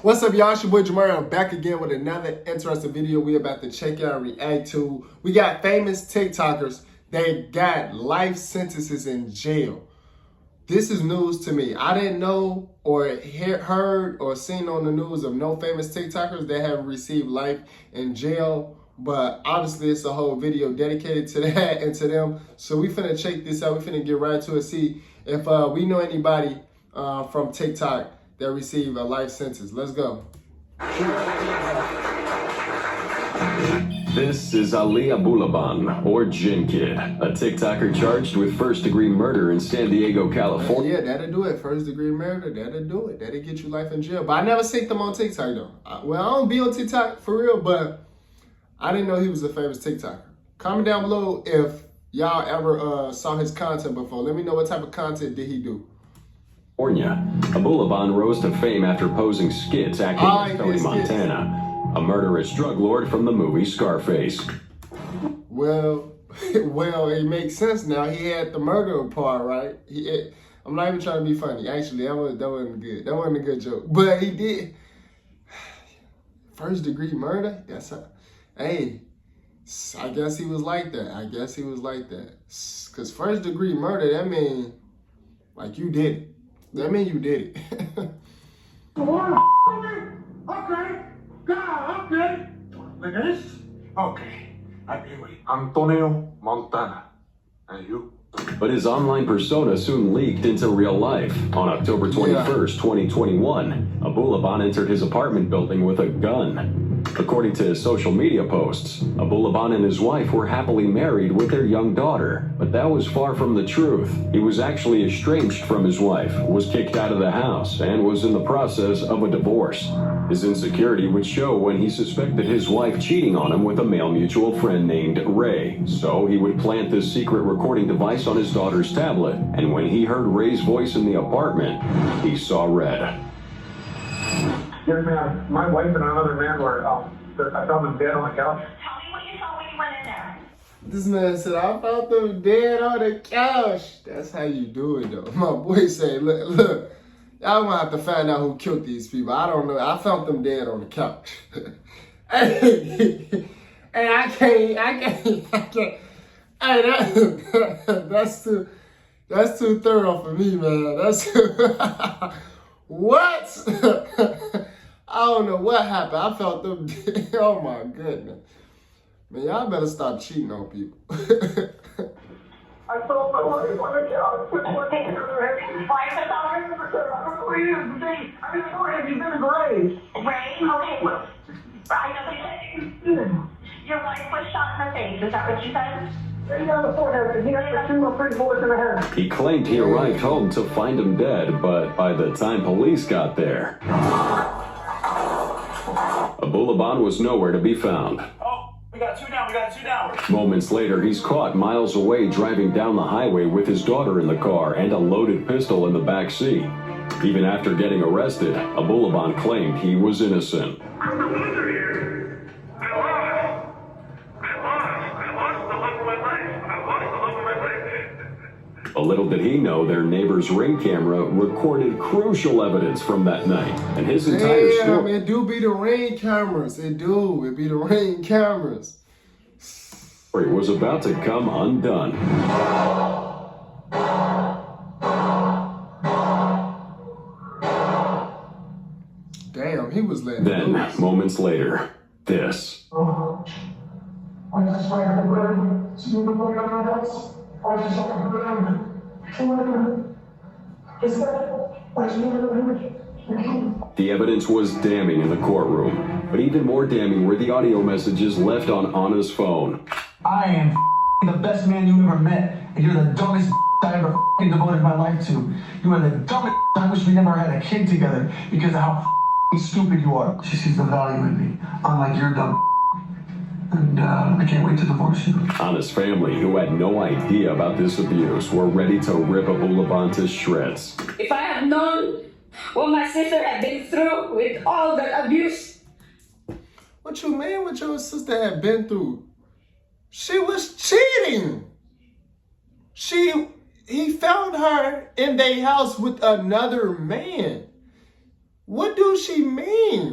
What's up, y'all? It's your boy Jamari. I'm back again with another interesting video we about to check out and react to. We got famous TikTokers that got life sentences in jail. This is news to me. I didn't know or heard or seen on the news of no famous TikTokers that have received life in jail. But obviously it's a whole video dedicated to that and to them. So we finna check this out. We finna get right to it, see if we know anybody from TikTok that received a life sentence. Let's go. This is Ali Abulaban, or Jin Kid, a TikToker charged with first-degree murder in San Diego, California. Yeah, that'll do it. First-degree murder, that'll do it. That'll get you life in jail. But I never seen them on TikTok, though. I don't be on TikTok for real, but I didn't know he was a famous TikToker. Comment down below if y'all ever saw his content before. Let me know what type of content did he do. Abulaban rose to fame after posing skits acting as Tony Montana, a murderous drug lord from the movie Scarface. Well, it makes sense now. He had the murder part, right? I'm not even trying to be funny. Actually, that wasn't good. That wasn't a good joke. But he did. First degree murder? Hey, I guess he was like that. Because first degree murder, that mean like you did it. That mean you did it. Okay. Like this? Okay. I agree with Antonio Montana. And you? But his online persona soon leaked into real life. On October 21st, 2021, Abulaban entered his apartment building with a gun. According to his social media posts, Abulaban and his wife were happily married with their young daughter, but that was far from the truth. He was actually estranged from his wife, was kicked out of the house, and was in the process of a divorce. His insecurity would show when he suspected his wife cheating on him with a male mutual friend named Ray. So he would plant this secret recording device on his daughter's tablet, and when he heard Ray's voice in the apartment, he saw red. Yes, ma'am. My wife and another man were, I found them dead on the couch. Tell me what you saw when you went in there. This man said, I found them dead on the couch. That's how you do it, though. My boy said, look, y'all gonna have to find out who killed these people. I don't know. I found them dead on the couch. Hey, I can't. Hey, that's too thorough for me, man. That's what? I don't know what happened. I felt them. Oh my goodness, man! Y'all better stop cheating on people. I saw my wife on the couch. Why is it all I don't know who he is. I didn't know him. He's in the grave. Ray? Okay. I know your wife was shot in the face. Is that what you said? He on the forehead. He had two or three bullets in the head. He claimed he arrived home to find him dead, but by the time police got there, Abulaban was nowhere to be found. Oh, we got two down. Moments later, he's caught miles away driving down the highway with his daughter in the car and a loaded pistol in the back seat. Even after getting arrested, Abulaban claimed he was innocent. I'm the loser here. I lost the love of my life. A little did he know their neighbor's Ring camera recorded crucial evidence from that night, and his entire story. It do be the Ring cameras. It be the Ring cameras. Was about to come undone. Damn, he was letting Then, loose. moments later, this. The evidence was damning in the courtroom, but even more damning were the audio messages left on Anna's phone. I am the best man you ever met, and you're the dumbest I ever devoted my life to. You are the dumbest. I wish we never had a kid together because of how stupid you are. She sees the value in me, unlike your dumb. And I can't wait to divorce you. Anna's family, who had no idea about this abuse, were ready to rip Abulaban to shreds. If I had known what my sister had been through with all the abuse. What you mean what your sister had been through? She was cheating. He found her in their house with another man. What do she mean?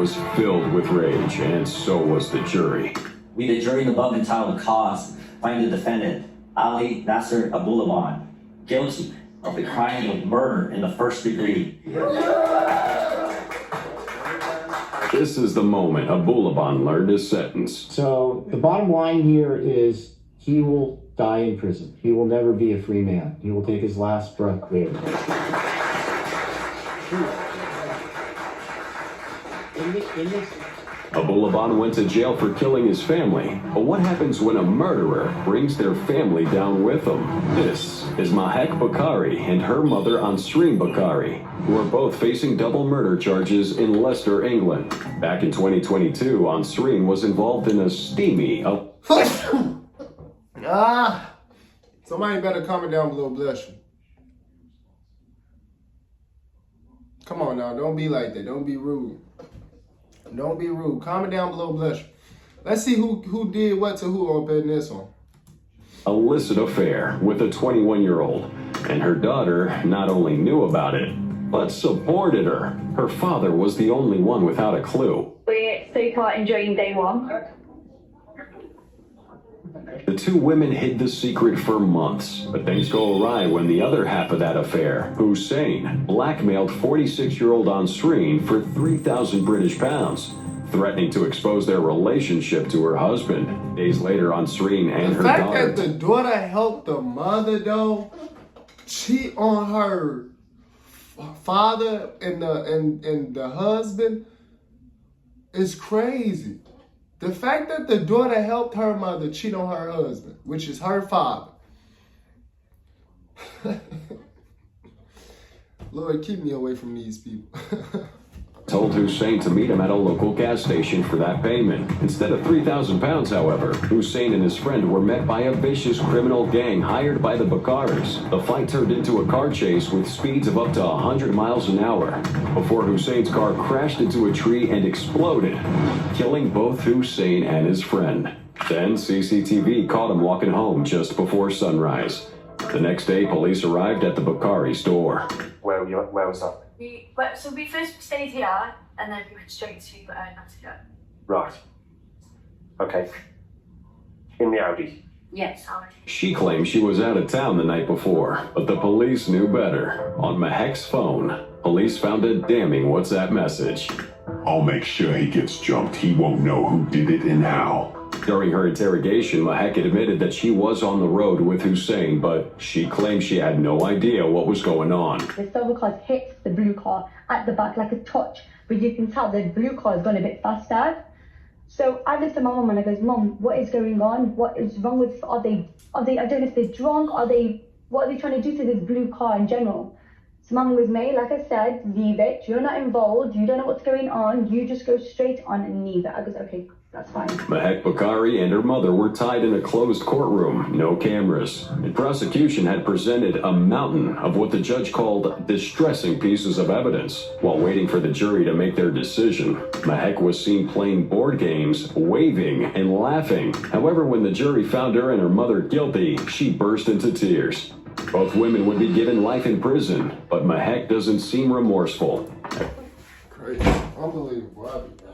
was filled with rage, and so was the jury. We, the jury in the above entitled cause, find the defendant, Ali Nasser Abulaban, guilty of the crime of murder in the first degree. This is the moment Abulaban learned his sentence. So the bottom line here is he will die in prison. He will never be a free man. He will take his last breath there. Abulaban went to jail for killing his family. But what happens when a murderer brings their family down with them? This is Mahek Bakari and her mother Ansreen Bakari, who are both facing double murder charges in Leicester, England. Back in 2022, Ansreen was involved in a steamy... Somebody better comment down below, bless you. Come on now, don't be like that. Don't be rude. Don't be rude. Comment down below, bless you. Let's see who did what to who on betting this one. illicit affair with a 21-year-old, and her daughter not only knew about it, but supported her. Her father was the only one without a clue. We're so far enjoying day one. The two women hid the secret for months, but things go awry when the other half of that affair, Hussein, blackmailed 46-year-old Ansreen for 3,000 British pounds, threatening to expose their relationship to her husband. Days later, Ansreen and her daughter... The fact that the daughter helped the mother, though, cheat on her father and the husband is crazy. The fact that the daughter helped her mother cheat on her husband, which is her father. Lord, keep me away from these people. told Hussein to meet him at a local gas station for that payment. Instead of 3,000 pounds, however, Hussein and his friend were met by a vicious criminal gang hired by the Bakaris. The fight turned into a car chase with speeds of up to 100 miles an hour before Hussein's car crashed into a tree and exploded, killing both Hussein and his friend. Then CCTV caught him walking home just before sunrise. The next day, police arrived at the Bakari store. Where was that? So we first stayed here, and then we went straight to Nottingham. Right. Okay. In the Audi. Yes. She claimed she was out of town the night before, but the police knew better. On Mahek's phone, police found a damning WhatsApp message. I'll make sure he gets jumped. He won't know who did it and how. During her interrogation, Mahek admitted that she was on the road with Hussein, but she claimed she had no idea what was going on. The silver car hits the blue car at the back like a touch, but you can tell the blue car has gone a bit faster. So I looked at my mum and I goes, Mum, what is going on? What is wrong with, are they, I don't know if they're drunk, what are they trying to do to this blue car in general? So Mum goes, May, like I said, leave it. You're not involved. You don't know what's going on. You just go straight on and leave it. I goes, okay, that's fine. Mahek Bakari and her mother were tied in a closed courtroom, no cameras. And prosecution had presented a mountain of what the judge called distressing pieces of evidence. While waiting for the jury to make their decision, Mahek was seen playing board games, waving, and laughing. However, when the jury found her and her mother guilty, she burst into tears. Both women would be given life in prison, but Mahek doesn't seem remorseful. Crazy. Unbelievable. I'll be back.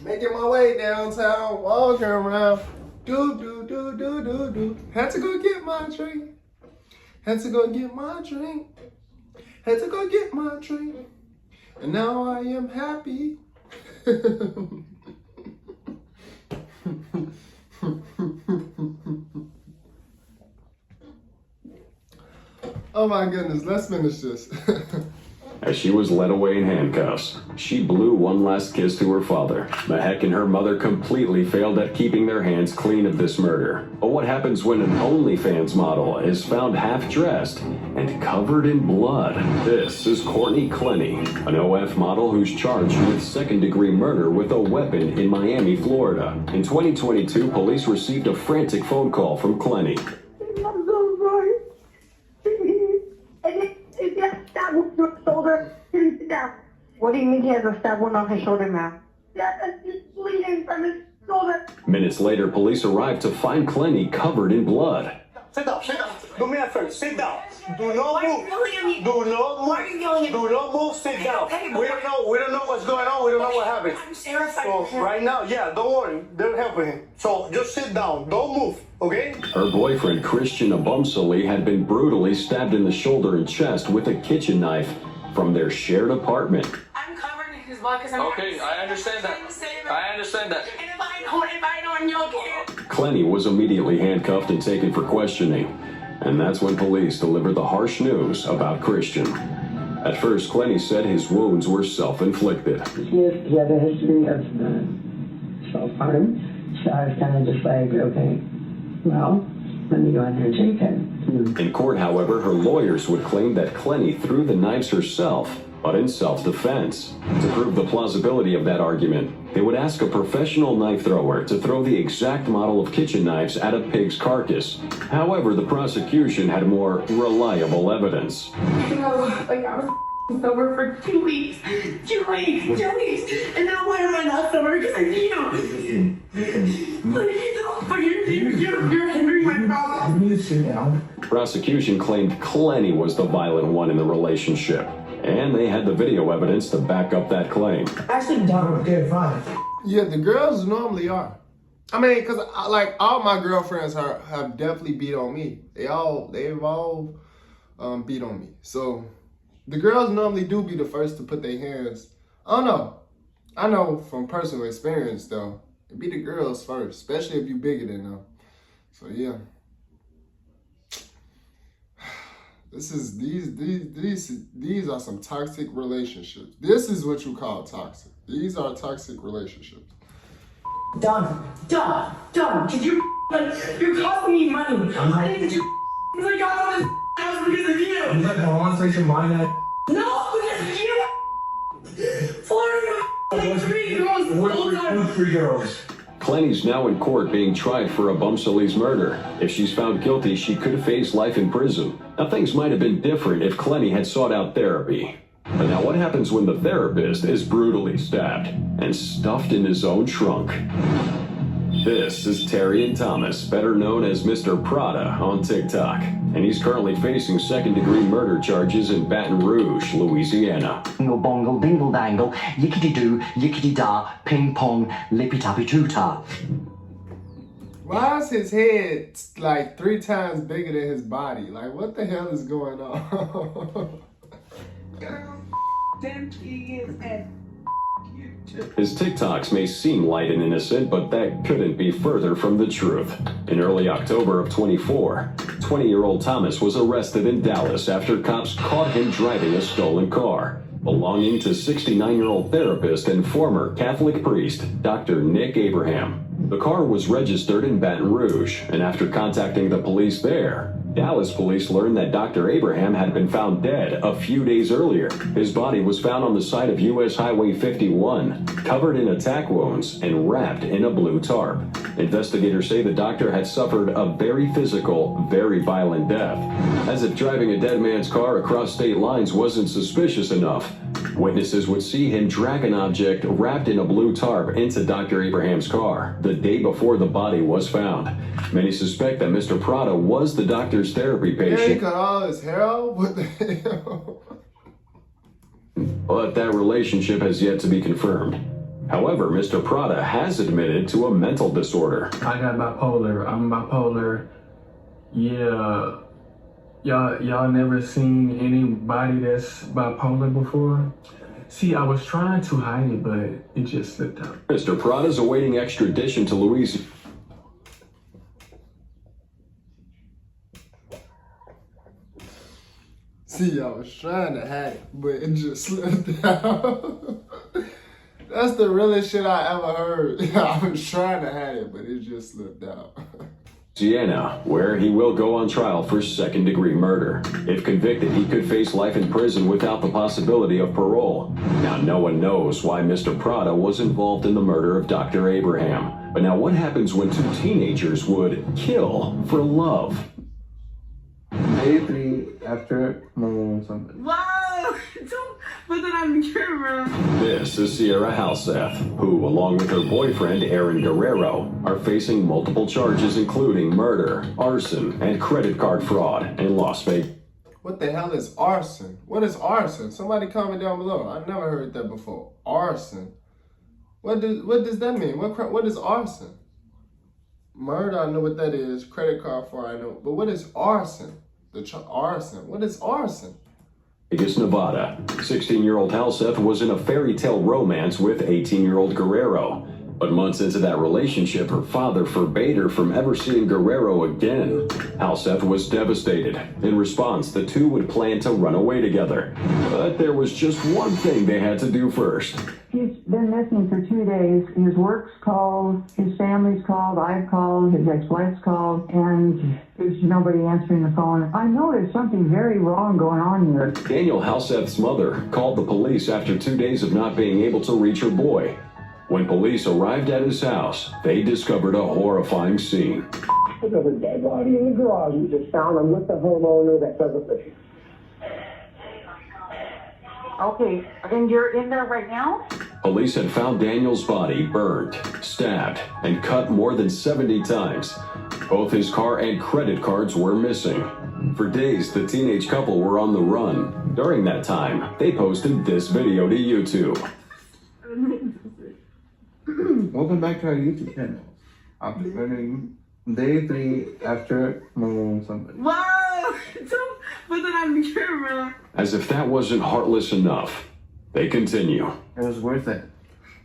Making my way downtown, walking around, do. Had to go get my drink. Had to go get my drink. Had to go get my drink. And now I am happy. Oh my goodness, let's finish this. As she was led away in handcuffs, she blew one last kiss to her father. Mahek and her mother completely failed at keeping their hands clean of this murder. But what happens when an OnlyFans model is found half-dressed and covered in blood? This is Courtney Clenny, an OF model who's charged with second-degree murder with a weapon in Miami, Florida. In 2022, police received a frantic phone call from Clenny. I'm so sorry. If you have a stab wound on his shoulder, sit down. What do you mean he has a stab wound on his shoulder, ma'am? Yeah, he's bleeding from his Minutes later, police arrived to find Clenny covered in blood. Sit down, sit down. Do me a favor, sit down. Do not Why are you move. yelling at me? Do not move. Why are you yelling at me? Do not move, sit down. We don't know what's going on. We don't know what happened. I'm terrified. So right now, yeah, don't worry. They're helping him. So just sit down. Don't move, okay? Her boyfriend, Christian Abumsali, had been brutally stabbed in the shoulder and chest with a kitchen knife from their shared apartment. I'm covered in his blood because I'm Okay, I understand that. I understand that. And if I don't, you can't. Clenny was immediately handcuffed and taken for questioning. And that's when police delivered the harsh news about Christian. At first, Clenny said his wounds were self-inflicted. He had a history of self-harm, so I was kind of just like, okay, well, let me go in there and take him. In court, however, her lawyers would claim that Clenny threw the knives herself, but in self-defense. To prove the plausibility of that argument, they would ask a professional knife thrower to throw the exact model of kitchen knives at a pig's carcass. However, the prosecution had more reliable evidence. You know, like I was sober for 2 weeks. 2 weeks. And now why am I not sober? Because I need you. But you're hindering my problem. Prosecution claimed Clenny was the violent one in the relationship. And they had the video evidence to back up that claim. Actually, done. Okay, fine. Yeah, the girls normally are. I mean, because like all my girlfriends have definitely beat on me. They've all beat on me. So the girls normally do be the first to put their hands. I don't know. I know from personal experience though, it be the girls first, especially if you bigger than them. So yeah. These are some toxic relationships. This is what you call toxic. These are toxic relationships. Done. Cause you're costing me money. I think that you got all this house because of you. You let Mom say some money that? No, because of you. Florida, like 3 girls. What 3 girls? Clenny's now in court being tried for Abumsali's murder. If she's found guilty, she could face life in prison. Now, things might have been different if Clenny had sought out therapy. But now what happens when the therapist is brutally stabbed and stuffed in his own trunk? This is Terry and Thomas, better known as Mr. Prada on TikTok. And he's currently facing second-degree murder charges in Baton Rouge, Louisiana. Dingle bongle, dingle dangle, yickety doo, yickety da, ping pong, lippy tappy too-ta. Why is his head like 3 times bigger than his body? Like, what the hell is going on? Them kids and His TikToks may seem light and innocent, but that couldn't be further from the truth. In early October of 24, 20-year-old Thomas was arrested in Dallas after cops caught him driving a stolen car belonging to 69-year-old therapist and former Catholic priest, Dr. Nick Abraham. The car was registered in Baton Rouge, and after contacting the police there, Dallas police learned that Dr. Abraham had been found dead a few days earlier. His body was found on the side of U.S. Highway 51, covered in attack wounds and wrapped in a blue tarp. Investigators say the doctor had suffered a very physical, very violent death. As if driving a dead man's car across state lines wasn't suspicious enough, witnesses would see him drag an object wrapped in a blue tarp into Dr. Abraham's car the day before the body was found. Many suspect that Mr. Prada was the doctor's therapy Yeah, he patient. cut all his hair out? What the hell? But that relationship has yet to be confirmed. However, Mr. Prada has admitted to a mental disorder. I got bipolar. I'm bipolar. Yeah. Y'all never seen anybody that's bipolar before? See, I was trying to hide it, but it just slipped out. Mr. Prada's awaiting extradition to Louisiana. See, I was trying to hide it, but it just slipped out. That's the realest shit I ever heard. I was trying to hide it, but it just slipped out. Louisiana, where he will go on trial for second-degree murder. If convicted, he could face life in prison without the possibility of parole. Now, no one knows why Mr. Prada was involved in the murder of Dr. Abraham. But now, what happens when 2 teenagers would kill for love? Lately, after my mom something. Wow! Put that on the camera. This is Sierra Halseth, who, along with her boyfriend Aaron Guerrero, are facing multiple charges including murder, arson, and credit card fraud in Las Vegas. What the hell is arson? What is arson? Somebody comment down below. I've never heard that before. Arson. What does that mean? What is arson? Murder, I know what that is. Credit card fraud, I know. But what is arson? Arson. What is arson? Vegas, Nevada. 16-year-old Halseth was in a fairy tale romance with 18-year-old Guerrero. But months into that relationship, her father forbade her from ever seeing Guerrero again. Halseth was devastated. In response, the two would plan to run away together. But there was just one thing they had to do first. He's been missing for 2 days. His work's called, his family's called, I've called, his ex-wife's called, and there's nobody answering the phone. I know there's something very wrong going on here. Daniel Halseth's mother called the police after 2 days of not being able to reach her boy. When police arrived at his house, they discovered a horrifying scene. There's a dead body in the garage. We just found him with the homeowner that doesn't live. Okay, and you're in there right now? Police had found Daniel's body burned, stabbed, and cut more than 70 times. Both his car and credit cards were missing. For days, the teenage couple were on the run. During that time, they posted this video to YouTube. Welcome back to our YouTube channel. After spending day 3 after murdering somebody. Wow! Don't put that on the camera. As if that wasn't heartless enough, they continue. It was worth it.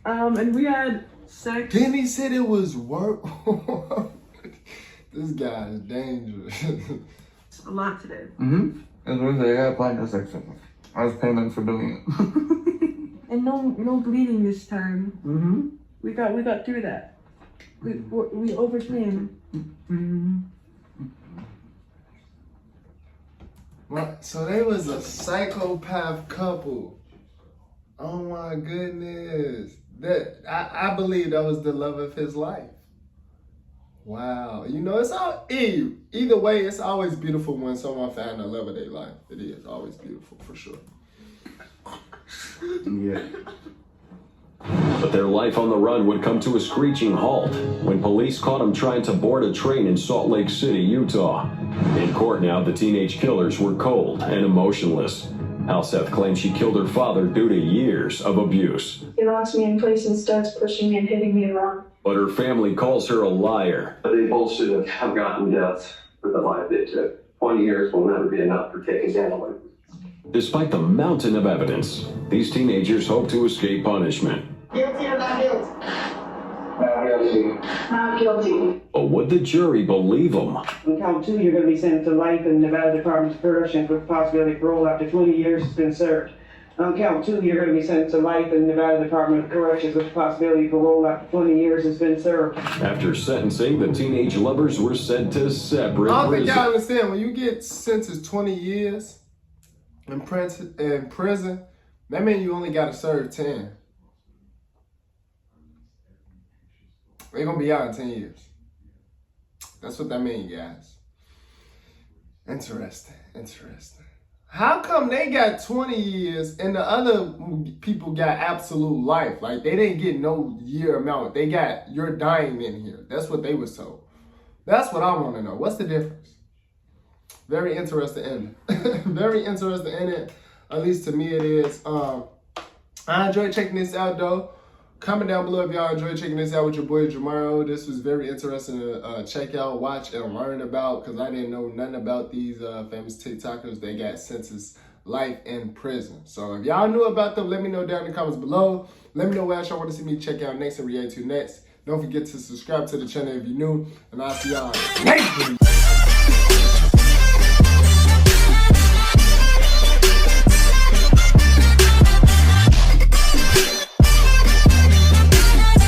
And we had sex. Then he said it was work. This guy is dangerous. A lot today. Mm-hmm. It was worth it. I got platinum sex. I was paying for doing it. And no bleeding this time. Mm-hmm. We got through that. We overcame. Mm-hmm. Well, so they was a psychopath couple. Oh my goodness. That I believe that was the love of his life. Wow. You know, it's all either way, it's always beautiful when someone found the love of their life. It is always beautiful for sure. Yeah. But their life on the run would come to a screeching halt when police caught him trying to board a train in Salt Lake City, Utah. In court now, the teenage killers were cold and emotionless. Halseth claimed she killed her father due to years of abuse. He locks me in place and starts pushing me and hitting me around. But her family calls her a liar. They both should have gotten death for the life they took. 20 years will never be enough for taking Daniel. Despite the mountain of evidence, these teenagers hope to escape punishment. Guilty or not guilty? Not guilty. Not guilty. But would the jury believe them? On count 2, you're going to be sentenced to life in Nevada Department of Corrections with possibility of parole after 20 years has been served. On count 2, you're going to be sentenced to life in Nevada Department of Corrections with possibility of parole after 20 years has been served. After sentencing, the teenage lovers were sent to separate I don't think prisons. y'all understand. When you get sentenced 20 years in prison, that means you only got to serve 10. They're going to be out in 10 years. That's what that means, guys. Interesting. How come they got 20 years and the other people got absolute life? Like, they didn't get no year amount. They got, you're dying in here. That's what they was told. That's what I want to know. What's the difference? Very interesting ending. Very interesting ending. At least to me it is. I enjoyed checking this out, though. Comment down below if y'all enjoyed checking this out with your boy Jamaro. This was very interesting to check out, watch, and learn about, because I didn't know nothing about these famous TikTokers. They got sentenced life in prison. So if y'all knew about them, let me know down in the comments below. Let me know what else y'all want to see me check out next and react to next. Don't forget to subscribe to the channel if you're new, and I'll see y'all next video.